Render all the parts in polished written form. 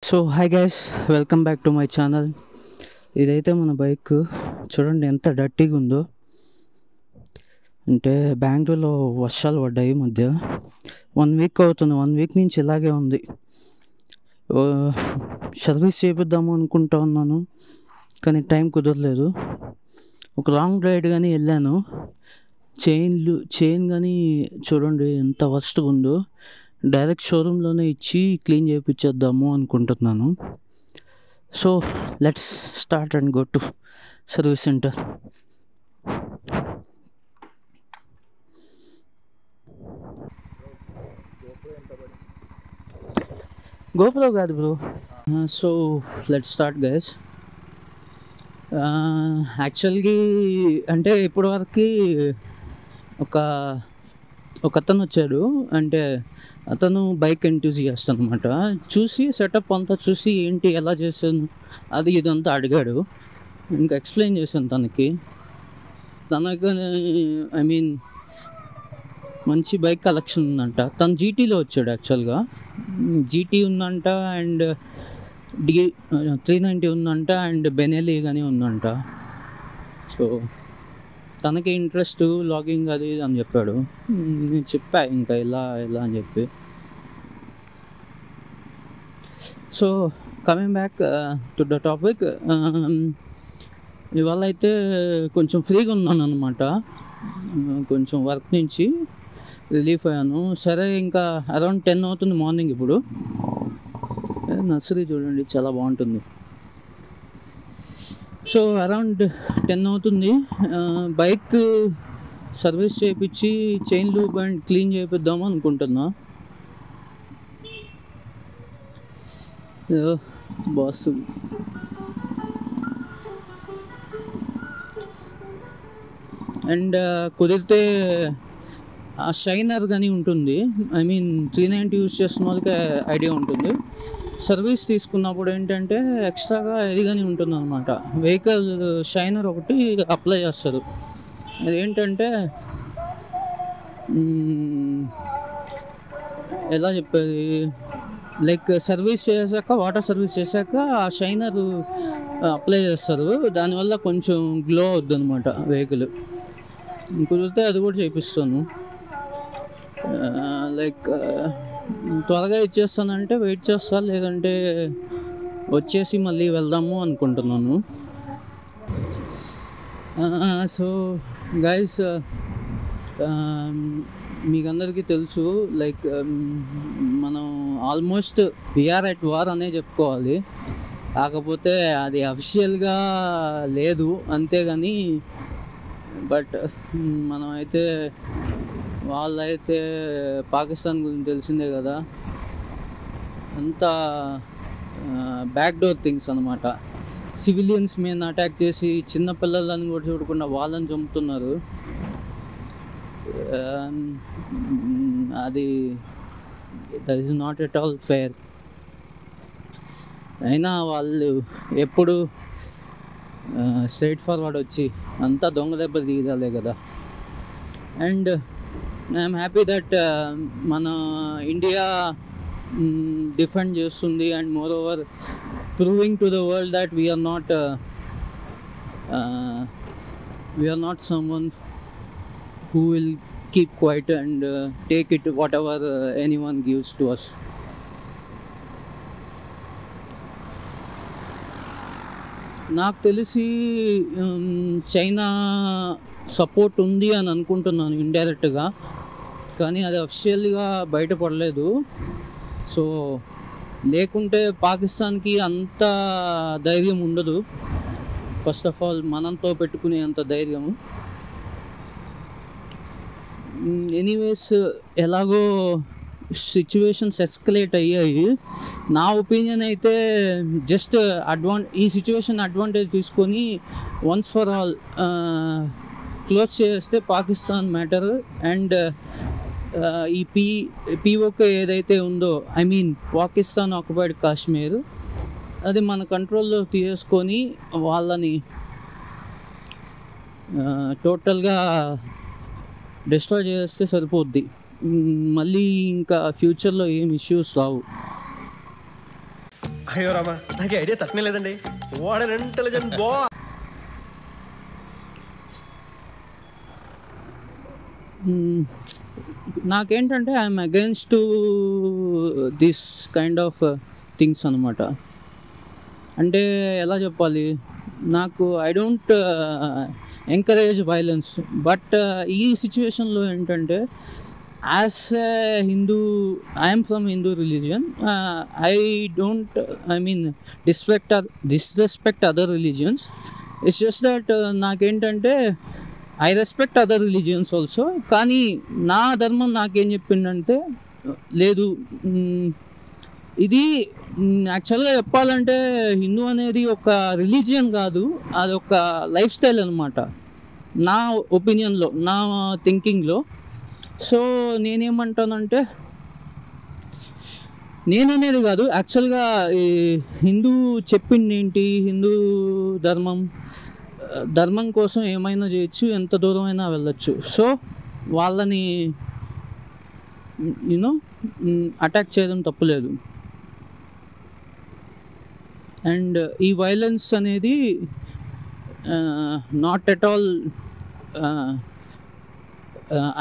So hi guys, welcome back to my channel. ఇదైతే మన bike. చూడండి ఎంత డర్టీగా ఉందో. అంటే బెంగళూరులో వర్షాలు పడ్డాయి మధ్య. 1 వీక్ అవుతుంది. 1 వీక్ నుంచి ఇలాగే ఉంది. సర్వీస్ చేపిద్దాము అనుకుంటా ఉన్నాను, కానీ టైం కుదరలేదు. ఒక లాంగ్ రైడ్ కానీ వెళ్ళాను. చైన్ కానీ చూడండి ఎంత వర్స్ట్గా ఉందో. డైరెక్ట్ షోరూంలోనే ఇచ్చి క్లీన్ చేయించేద్దాము అనుకుంటున్నాను. So let's start and go to service center. GoPro కాదు bro. So let's start guys. యాక్చువల్గా అంటే ఇప్పటివరకు ఒక అతను వచ్చాడు. అంటే అతను బైక్ ఎంతూజియాస్ట్ అనమాట. చూసి సెటప్ అంతా చూసి ఏంటి ఎలా చేశాను అది ఇదంతా అడిగాడు. ఇంకా ఎక్స్ప్లెయిన్ చేశాను తనకి. ఐ మీన్ మంచి బైక్ కలెక్షన్ ఉందంట. తను జీటీలో వచ్చాడు. యాక్చువల్గా జీటీ ఉందంట, అండ్ 390 ఉందంట, అండ్ బెనెలీ కానీ ఉందంట. సో తనకి ఇంట్రెస్ట్ లాగింగ్ అది అని చెప్పాడు. నేను చెప్పా ఇంకా ఇలా అని చెప్పి. So coming back to the topic. ఇవాళ అయితే కొంచెం ఫ్రీగా ఉన్నాను అనమాట. కొంచెం వర్క్ నుంచి రిలీఫ్ అయ్యాను. సరే ఇంకా అరౌండ్ 10 అవుతుంది మార్నింగ్. ఇప్పుడు నర్సరీ చూడండి చాలా బాగుంటుంది. సో అరౌండ్ 10 అవుతుంది. బైక్ సర్వీస్ చేయించి చైన్ లూప్ అండ్ క్లీన్ చేపిద్దాము అనుకుంటున్నా. బాస్ అండ్ కుదిరితే ఆ షైనర్ కానీ ఉంటుంది. ఐ మీన్ 390 యూజ్ చేస్తున్న వాళ్ళకి ఐడియా ఉంటుంది. సర్వీస్ తీసుకున్నప్పుడు ఏంటంటే ఎక్స్ట్రాగా ఇది కానీ ఉంటుంది అనమాట. వెహికల్ షైనర్ ఒకటి అప్లై చేస్తారు. అదేంటంటే ఎలా చెప్పేది, లైక్ సర్వీస్ చేశాక, వాటర్ సర్వీస్ చేశాక ఆ షైనర్ అప్లై చేస్తారు. దానివల్ల కొంచెం గ్లో అవుద్ది అనమాట వెహికల్. కుదిరితే అది కూడా చేపిస్తాను. లైక్ త్వరగా ఇచ్చేస్తానంటే వెయిట్ చేస్తా, లేదంటే వచ్చేసి మళ్ళీ వెళ్దాము అనుకుంటున్నాను. సో గైస్, మీకు అందరికీ తెలుసు, లైక్ మనం ఆల్మోస్ట్ వీఆర్ ఎట్ వార్ అనే చెప్పుకోవాలి. కాకపోతే అది అఫిషియల్గా లేదు అంతేగాని, బట్ మనమైతే వాళ్ళైతే పాకిస్తాన్ గురించి తెలిసిందే కదా, అంతా బ్యాక్డోర్ థింగ్స్ అనమాట. సివిలియన్స్ మీద అటాక్ చేసి చిన్నపిల్లలని కూడా చూడకుండా వాళ్ళని చంపుతున్నారు. అది that is not at all fair. అయినా వాళ్ళు ఎప్పుడు స్ట్రైట్ ఫార్వర్డ్ వచ్చి అంతా దొంగ దెబ్బ దిగాలే కదా. అండ్ ఐఎమ్ హ్యాపీ దట్ మన ఇండియా డిఫెండ్ చేస్తుంది. And moreover proving to the world that we are not someone who will keep quiet and take it whatever anyone gives to us. నాకు తెలిసి చైనా సపోర్ట్ ఉంది అని అనుకుంటున్నాను ఇండైరెక్ట్గా, కానీ అది అఫిషియల్గా బయటపడలేదు. సో లేకుంటే పాకిస్తాన్కి అంత ధైర్యం ఉండదు. ఫస్ట్ ఆఫ్ ఆల్ మనంతో పెట్టుకునే అంత ధైర్యము. ఎనీవేస్, ఎలాగో సిచ్యువేషన్స్ ఎస్కలేట్ అయ్యాయి. నా ఒపీనియన్ అయితే జస్ట్ ఈ సిచ్యువేషన్ అడ్వాంటేజ్ తీసుకొని వన్స్ ఫర్ ఆల్ క్లోజ్ చేస్తే పాకిస్తాన్ మ్యాటర్. అండ్ ఈ POK ఏదైతే ఉందో, I mean Pakistan occupied Kashmir, అది మన కంట్రోల్లో తీసుకొని వాళ్ళని టోటల్గా డిస్ట్రాయ్ చేస్తే సరిపోద్ది. మళ్ళీ ఇంకా ఫ్యూచర్లో ఏం ఇష్యూస్ రావు. అయ్యో రామా, నాకు ఐడియా తట్టనే లేదండి. What an intelligent boy. నాకేంటంటే I'm against to this kind of things అనమాట. అంటే ఎలా చెప్పాలి, నాకు I don't encourage violence. But ఈ సిచ్యువేషన్లో ఏంటంటే as a Hindu, I'm from Hindu religion, I don't, I mean disrespect other religions. It's just that నాకేంటంటే I respect other religions also. కానీ నా ధర్మం నాకేం చెప్పిందంటే లేదు, ఇది యాక్చువల్గా చెప్పాలంటే హిందూ అనేది ఒక రిలీజియన్ కాదు, అది ఒక లైఫ్ స్టైల్ అనమాట నా ఒపీనియన్లో, నా థింకింగ్లో. సో నేనేమంటానంటే, నేననేది కాదు యాక్చువల్గా ఈ హిందూ చెప్పింది ఏంటి, హిందూ ధర్మం కోసం ఏమైనా చేయొచ్చు, ఎంత దూరమైనా వెళ్ళొచ్చు. సో వాళ్ళని యూనో అటాక్ చేయడం తప్పులేదు. అండ్ ఈ వైలెన్స్ అనేది not at all,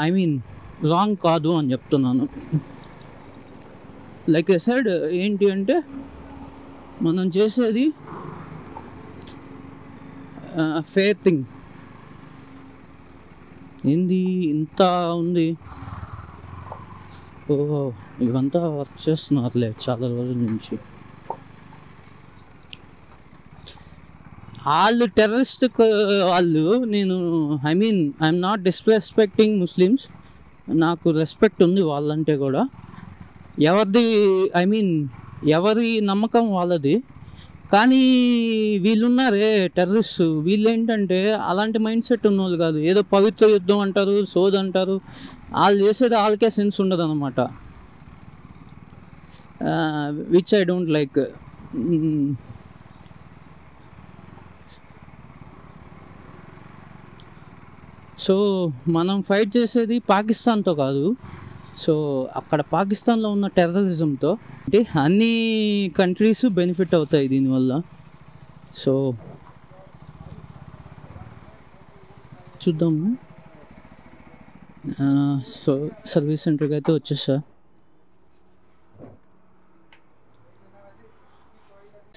I mean wrong కాదు అని చెప్తున్నాను. లైక్ ఐ సెడ్, ఏంటి అంటే మనం చేసేది ఫేర్ థింగ్. ఏంది ఇంత ఉంది, ఓహో ఇవంతా వర్క్ చేస్తున్నారులే చాలా రోజుల నుంచి. వాళ్ళు టెర్రరిస్ట్ వాళ్ళు, ఐఎమ్ నాట్ డిస్రెస్పెక్టింగ్ ముస్లిమ్స్, నాకు రెస్పెక్ట్ ఉంది వాళ్ళంటే కూడా. ఎవరి నమ్మకం వాళ్ళది. కానీ వీళ్ళున్నారే టెర్రరిస్ట్, వీళ్ళు ఏంటంటే అలాంటి మైండ్ సెట్ ఉన్న వాళ్ళు కాదు. ఏదో పవిత్ర యుద్ధం అంటారు, సోద్ అంటారు, వాళ్ళు చేసేది వాళ్ళకే సెన్స్ ఉండదు అనమాట. Which I don't like. So మనం ఫైట్ చేసేది పాకిస్తాన్తో కాదు, సో అక్కడ పాకిస్తాన్లో ఉన్న టెర్రరిజంతో. అంటే అన్ని కంట్రీస్ బెనిఫిట్ అవుతాయి దీనివల్ల. సో చూద్దాము. సో సర్వీస్ సెంటర్కి అయితే వచ్చేసా.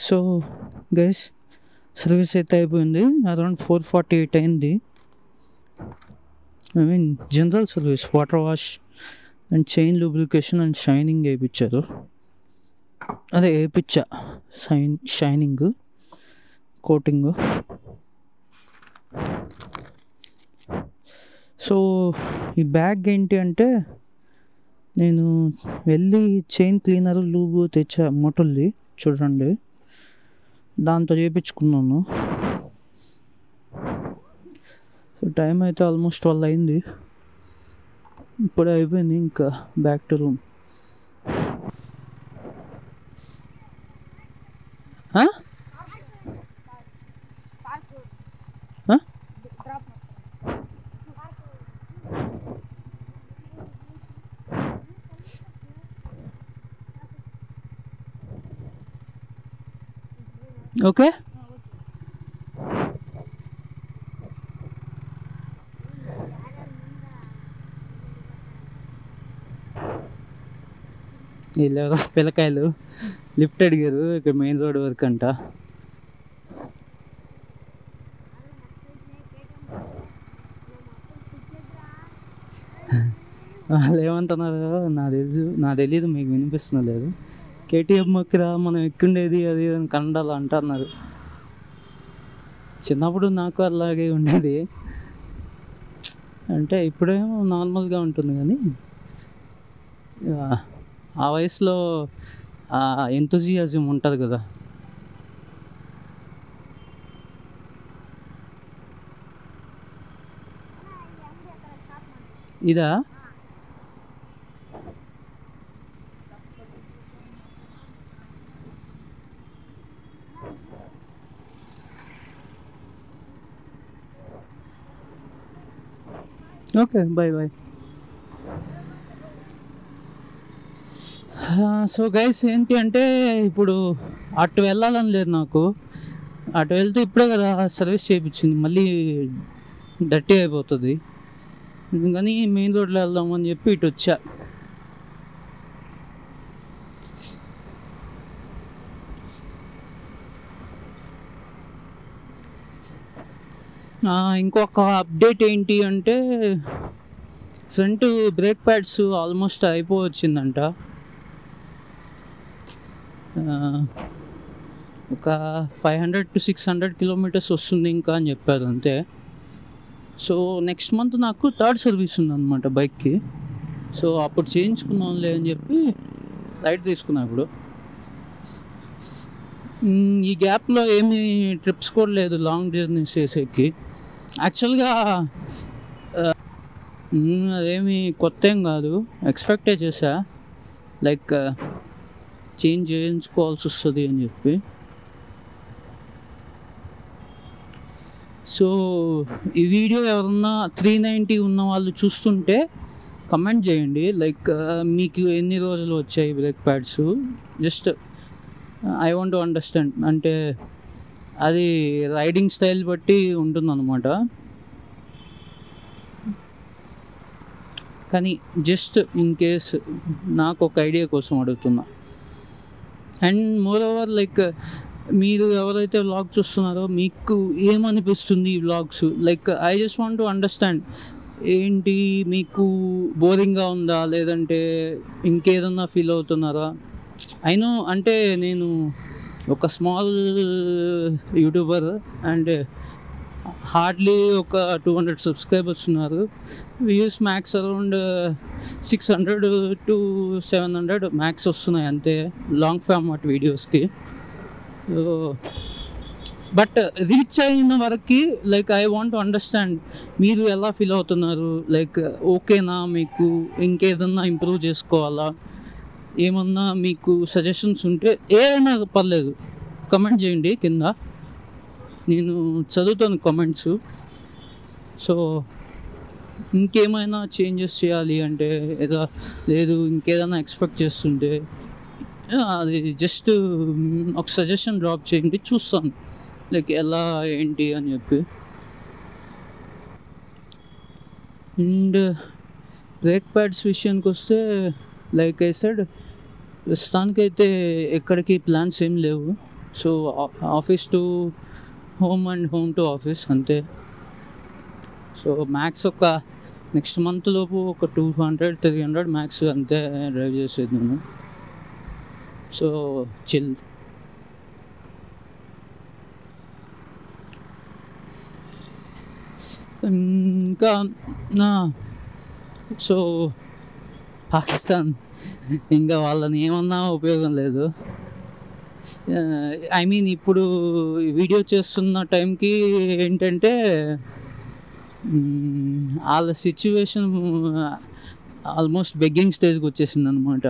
సో గైస్, సర్వీస్ అయితే అయిపోయింది. అరౌండ్ 4:48 అయింది. General service, water wash and chain lubrication and shining వేయించారు. అదే వేయించా, షైనింగ్ కోటింగ్. సో ఈ బ్యాగ్ ఏంటి అంటే, నేను వెళ్ళి చైన్ క్లీనర్ లూబ్ తెచ్చా, మోటల్ది చూడండి, దాంతో చేయించుకున్నాను. సో టైం అయితే ఆల్మోస్ట్ 12 అయింది, ఇప్పుడే అయిపోయింది. ఇంకా బ్యాక్ టు రూమ్. ఓకే, వీళ్ళు పిల్లకాయలు లిఫ్ట్ అడిగారు, ఇక్కడ మెయిన్ రోడ్ వరకు అంట. వాళ్ళు ఏమంటున్నారు నాకు తెలీదు, మీకు వినిపిస్తున్నా లేదు. కేటీఎం మొక్కిరా మనం ఎక్కుండేది అది అని కన్నడలో అంటున్నారు. చిన్నప్పుడు నాకు అలాగే ఉండేది, అంటే ఇప్పుడేమో నార్మల్గా ఉంటుంది. కానీ ఆ వయసులో ఎంతూజియాజం ఉంటుంది కదా. ఇదా okay, bye bye. So guys, ఏంటి అంటే ఇప్పుడు అటు వెళ్ళాలని లేదు నాకు. అటు వెళ్తే ఇప్పుడే కదా సర్వీస్ చేయించింది, మళ్ళీ డర్టీ అయిపోతుంది. కానీ మెయిన్ రోడ్లో వెళ్దామని చెప్పి ఇటు వచ్చా. ఇంకొక అప్డేట్ ఏంటి అంటే ఫ్రంట్ బ్రేక్ ప్యాడ్స్ ఆల్మోస్ట్ అయిపోవచ్చిందంట. ఒక 500 to 600 కిలోమీటర్స్ వస్తుంది ఇంకా అని చెప్పారు అంతే. సో నెక్స్ట్ మంత్ నాకు థర్డ్ సర్వీస్ ఉందన్నమాట బైక్కి. సో అప్పుడు చేయించుకుందాంలే అని చెప్పి లైట్ తీసుకున్నా. ఇప్పుడు ఈ గ్యాప్లో ఏమీ ట్రిప్స్ కూడా లేదు లాంగ్ జర్నీస్ చేసేకి. యాక్చువల్గా అదేమి కొత్త ఏం కాదు, ఎక్స్పెక్టే చేసా లైక్ చేంజ్ చేయించుకోవాల్సి వస్తుంది అని చెప్పి. సో ఈ వీడియో ఎవరన్నా 390 ఉన్న వాళ్ళు చూస్తుంటే కమెంట్ చేయండి, లైక్ మీకు ఎన్ని రోజులు వచ్చాయి brake pads. Just I want to understand. అంటే అది రైడింగ్ స్టైల్ బట్టి ఉంటుందన్నమాట. కానీ జస్ట్ ఇన్ కేస్ నాకు ఒక ఐడియా కోసం అడుగుతున్నా. అండ్ మోర్ ఓవర్ లైక్ మీరు ఎవరైతే వ్లాగ్ చూస్తున్నారో మీకు ఏమనిపిస్తుంది ఈ vlogs? Like I just want to understand. ఏంటి మీకు బోరింగ్గా ఉందా, లేదంటే ఇంకేదన్నా ఫీల్ అవుతున్నారా? అయినో అంటే నేను ఒక స్మాల్ యూట్యూబర్ అండ్ హార్డ్లీ ఒక 200 సబ్స్క్రైబర్స్ ఉన్నారు. Views max around 600 to 700 max వస్తున్నాయి అంతే లాంగ్ ఫార్మాట్ వీడియోస్కి. బట్ రీచ్ అయిన వరకు like I want to understand మీరు ఎలా ఫీల్ అవుతున్నారు. లైక్ ఓకేనా, మీకు ఇంకేదన్నా ఇంప్రూవ్ చేసుకోవాలా, ఏమన్నా మీకు సజెషన్స్ ఉంటే ఏదైనా పర్లేదు కమెంట్ చేయండి కింద, నేను చదువుతాను కమెంట్స్. సో ఇంకేమైనా చేంజెస్ చేయాలి అంటే లేదు ఇంకేదైనా ఎక్స్పెక్ట్ చేస్తుంటే అది జస్ట్ ఒక సజెషన్ డ్రాప్ చేయండి, చూస్తాను లైక్ ఎలా ఏంటి అని చెప్పి. అండ్ బ్రేక్ ప్యాడ్స్ విషయానికి వస్తే లైక్ ఐ సెడ్ ప్రస్తుతానికైతే ఎక్కడికి ప్లాన్స్ ఏం లేవు. So office to home and home to office అంతే. సో మ్యాక్స్ ఒక నెక్స్ట్ మంత్ లోపు ఒక 200-300 మ్యాక్స్ అంతే డ్రైవ్ చేసేది నేను. So chill. ఇంకా సో పాకిస్తాన్ ఇంకా వాళ్ళని ఏమన్నా ఉపయోగం లేదు. ఐ మీన్ ఇప్పుడు వీడియో చేస్తున్న టైంకి ఏంటంటే వాళ్ళ సిచ్యువేషన్ ఆల్మోస్ట్ బెగ్గింగ్ స్టేజ్కి వచ్చేసింది అనమాట.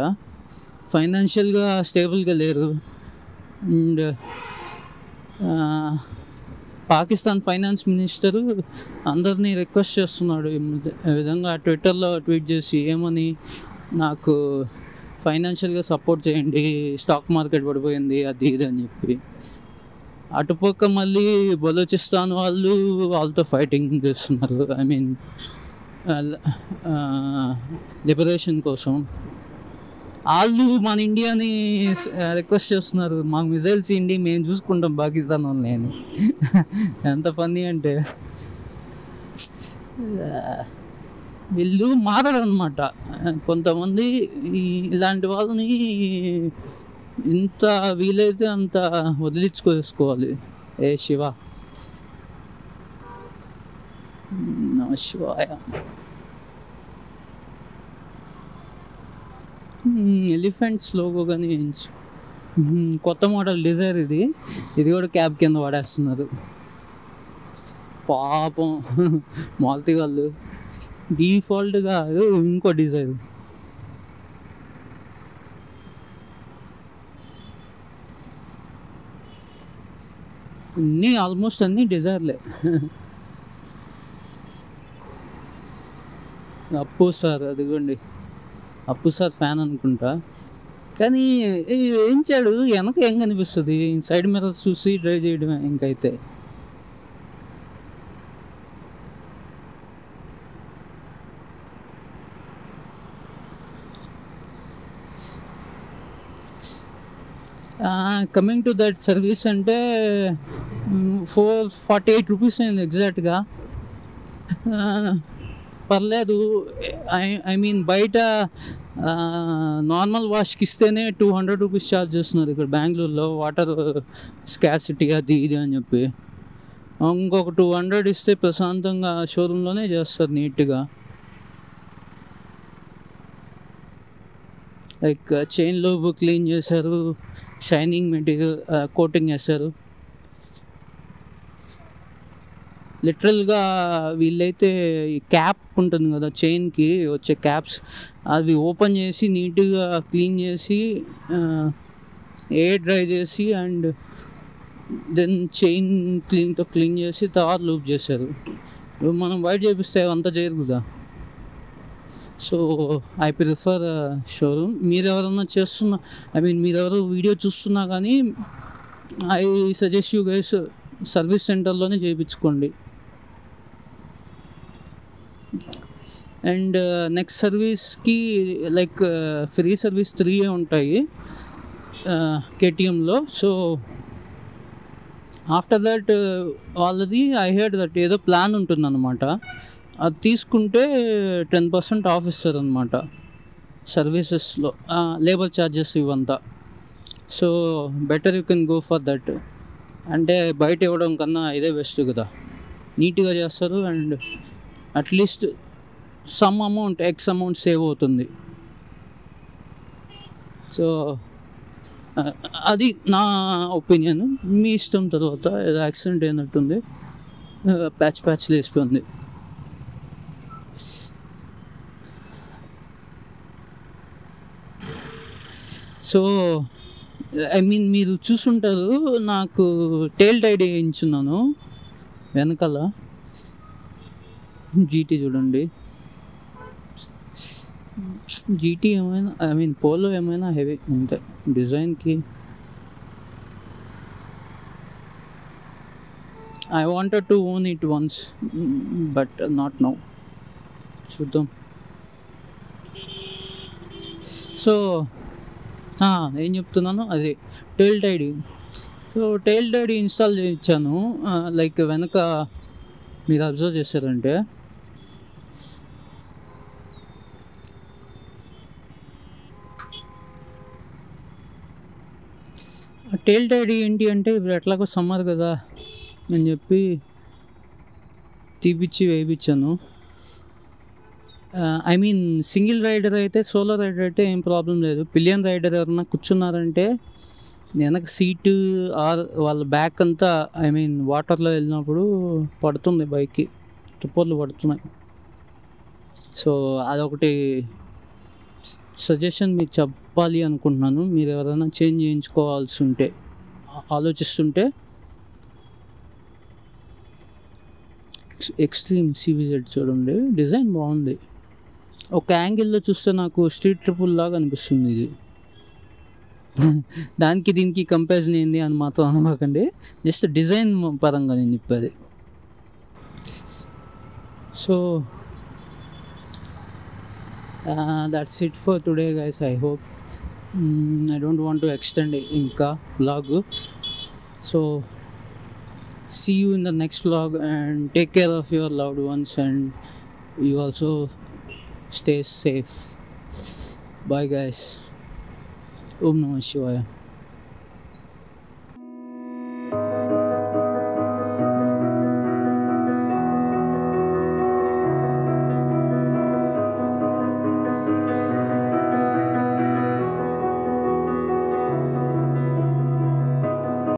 ఫైనాన్షియల్గా స్టేబుల్గా లేరు. అండ్ పాకిస్తాన్ ఫైనాన్స్ మినిస్టరు అందరినీ రిక్వెస్ట్ చేస్తున్నాడు ఈ విధంగా ట్విట్టర్లో ట్వీట్ చేసి, ఏమని, నాకు ఫైనాన్షియల్గా సపోర్ట్ చేయండి, స్టాక్ మార్కెట్ పడిపోయింది అది ఇది అని చెప్పి. అటుపక్క మళ్ళీ బలూచిస్తాన్ వాళ్ళు వాళ్ళతో ఫైటింగ్ చేస్తున్నారు, ఐ మీన్ లిబరేషన్ కోసం. వాళ్ళు మన ఇండియాని రిక్వెస్ట్ చేస్తున్నారు, మాకు మిజైల్స్ ఇవ్వండి మేము చూసుకుంటాం పాకిస్తాన్ వాళ్ళని అని. ఎంత ఫన్నీ అంటే వీళ్ళు మారదనమాట. కొంతమంది ఇలాంటి వాళ్ళని ఇంత వీలైతే అంత వదిలించుకోవాలి. ఏ శివ శివాయ. ఎలిఫెంట్స్ లోగో కానీ కొత్త మోడల్ డిజైర్ ఇది కూడా క్యాబ్ కింద వాడేస్తున్నారు పాపం మాల్తీ వాళ్ళు. డిఫాల్ట్గా ఇంకో డిజైర్. ఆల్మోస్ట్ అన్నీ డిజైర్లే. అప్పు సార్, అదిగోండి అప్పు సార్ ఫ్యాన్ అనుకుంటా. కానీ ఏం చాడు వెనక ఏం కనిపిస్తుంది, సైడ్ మిర్రర్స్ చూసి డ్రైవ్ చేయడమే ఇంకైతే. కమింగ్ టు దట్ సర్వీస్ అంటే 448 రూపీస్ అయింది ఎగ్జాక్ట్గా. పర్లేదు. ఐ మీన్ బయట నార్మల్ వాష్కి ఇస్తేనే 200 రూపీస్ ఛార్జ్ చేస్తున్నారు ఇక్కడ బెంగళూరులో, వాటర్ స్కాసిటీ అది ఇది అని చెప్పి. ఇంకొక 200 ఇస్తే ప్రశాంతంగా షోరూంలోనే చేస్తారు నీట్గా. లైక్ చైన్ లోబ్ క్లీన్ చేశారు, షైనింగ్ మెటీరియల్ కోటింగ్ చేశారు. లిటరల్గా వీళ్ళైతే ఈ క్యాప్ ఉంటుంది కదా చైన్కి వచ్చే క్యాప్స్, అవి ఓపెన్ చేసి నీట్గా క్లీన్ చేసి ఎయిర్ డ్రై చేసి అండ్ దెన్ చైన్ క్లీన్ చేసి తర్వాత లూప్ చేశారు. మనం బయట చేపిస్తే అంతా చేయరు కదా. So I prefer showroom. మీరు ఎవరన్నా చేస్తున్నా, మీరు ఎవరు వీడియో చూస్తున్నా కానీ I suggest you guys service సెంటర్లోనే చేయించుకోండి. అండ్ నెక్స్ట్ సర్వీస్కి లైక్ ఫ్రీ సర్వీస్ 3 ఉంటాయి కేటీఎంలో. సో ఆఫ్టర్ దట్ వాళ్ళది ఐ హెడ్ దట్ ఏదో ప్లాన్ ఉంటుందన్నమాట, అది తీసుకుంటే 10% ఆఫ్ ఇస్తారనమాట సర్వీసెస్లో, లేబర్ ఛార్జెస్ ఇవంతా. So better you can go for that. అంటే బయట ఇవ్వడం కన్నా ఇదే బెస్ట్ కదా, నీట్గా చేస్తారు and at least some amount X amount save అవుతుంది. సో అది నా ఒపీనియన్, మీ ఇష్టం. తర్వాత ఏదో యాక్సిడెంట్ అయినట్టుంది, ప్యాచ్ లేసిపోయింది. సో మీరు చూసుంటారు, నాకు టెయిల్ టైడ్ వేయించున్నాను వెనకాల. జీటీ చూడండి, జీటీ ఏమైనా పోలో ఏమైనా హెవీ అంతే డిజైన్కి. I wanted to own it once but not now. చూద్దాం. సో ఏం చెప్తున్నాను, అది tail tide. So tail tide install చేయించాను. లైక్ వెనక మీరు అబ్జర్వ్ చేశారంటే టెయిల్ టైడ్ ఏంటి అంటే, ఇప్పుడు ఎట్లాగో సమ్మర్ కదా అని చెప్పి తీపిచ్చి వేయించాను. సింగిల్ రైడర్ అయితే, సోలో రైడర్ అయితే ఏం ప్రాబ్లం లేదు. పిలియన్ రైడర్ ఎవరన్నా కూర్చున్నారంటే వెనక సీటు ఆర్ వాళ్ళ బ్యాక్ అంతా వాటర్లో వెళ్ళినప్పుడు పడుతుంది, బైక్కి తుప్పర్లు పడుతున్నాయి. సో అదొకటి సజెషన్ మీకు చెప్పాలి అనుకుంటున్నాను. మీరు ఎవరైనా చేంజ్ చేయించుకోవాల్సి ఉంటే, ఆలోచిస్తుంటే ఎక్స్ట్రీమ్ CVZ చూడండి, డిజైన్ బాగుంది. ఒక యాంగిల్లో చూస్తే నాకు స్ట్రీట్ ట్రిపుల్ లాగా అనిపిస్తుంది ఇది. దానికి దీనికి కంపారిజన్ ఏంది అని మాత్రం అనమాకండి, జస్ట్ డిజైన్ పరంగా నేను చెప్పేది. So that's it for today guys. I hope I don't want to extend inka vlog. So see you in the next vlog and take care of your loved ones and you also stay safe. Bye guys. Om Namah Shivaya.